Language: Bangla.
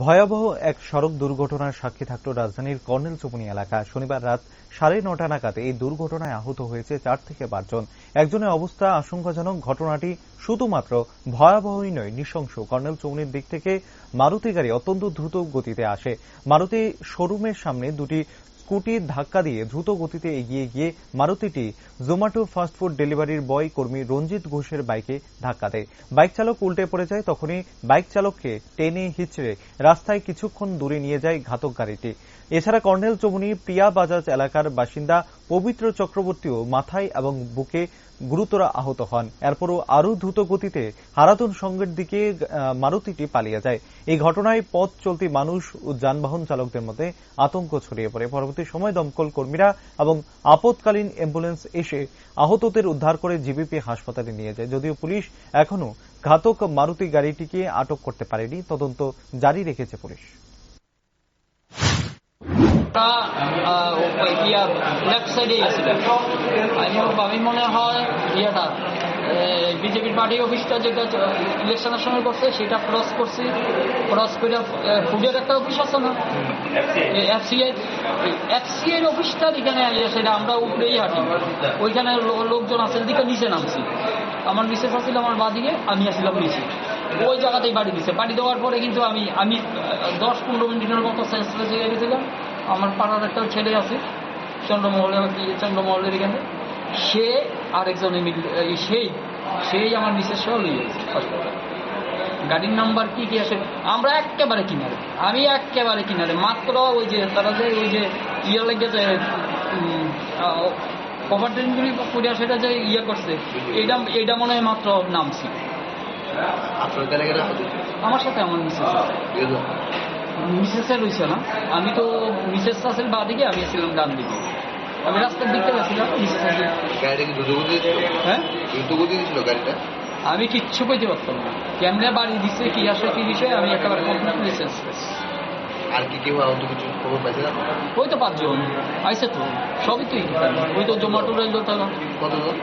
ভয়াবহ এক সড়ক দুর্ঘটনার সাক্ষী থাকল রাজধানীর কর্নেল চৌমুহনী এলাকা। শনিবার রাত 9:30 নাগাদ এই দুর্ঘটনায় আহত হয়েছে 4 থেকে 5 জন। একজনের অবস্থা আশঙ্কাজনক। ঘটনাটি শুধুমাত্র ভয়াবহই নয়, নৃশংস। কর্নেল চৌমুহনীর দিক থেকে মারুতি গাড়ি অত্যন্ত দ্রুত গতিতে আসে। মারুতি শোরুমের সামনে দুটি স্কুটি ধাক্কা দিয়ে দ্রুত গতিতে এগিয়ে গিয়ে মারুতিটি জোম্যাটো ফাস্টফুড ডেলিভারির বয় কর্মী রঞ্জিত ঘোষের বাইকে ধাক্কা দেয়। বাইক চালক উল্টে পড়ে যায়। তখনই বাইক চালককে টেনে হিঁচড়ে রাস্তায় কিছুক্ষণ দূরে নিয়ে যায় ঘাতক গাড়িটি। এছাড়া কর্নেল চৌমুহনী প্রিয়া বাজাজ এলাকার বাসিন্দা পবিত্র চক্রবর্তীও মাথায় এবং বুকে গুরুতর আহত হন। এরপরও আরও দ্রুত গতিতে হারাধন সঙ্গের দিকে মারুতিটি পালিয়ে যায়। এই ঘটনায় পথ চলতি মানুষ ও যানবাহন চালকদের মধ্যে আতঙ্ক ছড়িয়ে পড়ে। পরবর্তী সময় দমকল কর্মীরা এবং আপৎকালীন অ্যাম্বুলেন্স এসে আহতদের উদ্ধার করে জিবিপি হাসপাতালে নিয়ে যায়। যদিও পুলিশ এখনো ঘাতক মারুতি গাড়িটিকে আটক করতে পারেনি। তদন্ত জারি রেখেছে পুলিশ। লেফট সাইডে আমি মনে হয় বিজেপির পার্টি অফিসটা যেটা ইলেকশনের সময় করছে সেটা ক্রস করছি। ক্রস করে ফুডের একটা অফিস আছে না, এফসিআই অফিসটার এখানে সেটা আমরা উপরেই হাঁটি। ওইখানে লোকজন আছে, দিকে নিচে নামছি। আমার মিসেস আসছিল আমার বাদিকে, আমি আসছিলাম নিচে। ওই জায়গাতেই বাড়ি দিচ্ছে। বাড়ি দেওয়ার পরে কিন্তু আমি 10-15 মিনিটের মতো সেন্সলেস হয়ে গেছিলাম। আমার পাড়ার একটা ছেলে আছে চন্দ্রমহলের এখানে, সে আরেকজনে সেই আমার মিসেস সহ নিয়ে গেছে হাসপাতালে। গাড়ির নাম্বার কি আছে, আমরা একেবারে কিনারে, আমি একেবারে কিনারে। মাত্র ওই যে তারা যে ওই যে লেগেছে কভার ট্রেনগুলি করে সেটা যে করছে, এইটা মনে হয় মাত্র নামছি। আমার সাথে আমার মিসেসের রয়েছে না, আমি তো মিসেস আসেন বা দিকে, আমি ছিলাম ডান দিকে। আমি রাস্তার দিকটা গেছিলাম। হ্যাঁ, আমি কিচ্ছু কইতে পারতাম না। ক্যামেরা বাড়ি দিচ্ছে কি আসে কি বিষয়, আমি একেবারে আর কি কেউ আহত কিছু খবর পাইছিলাম? ওই তো 5 জন আইসে তো, সবই তো ওই তো জোম্যাটো রইল তারা। কতজন?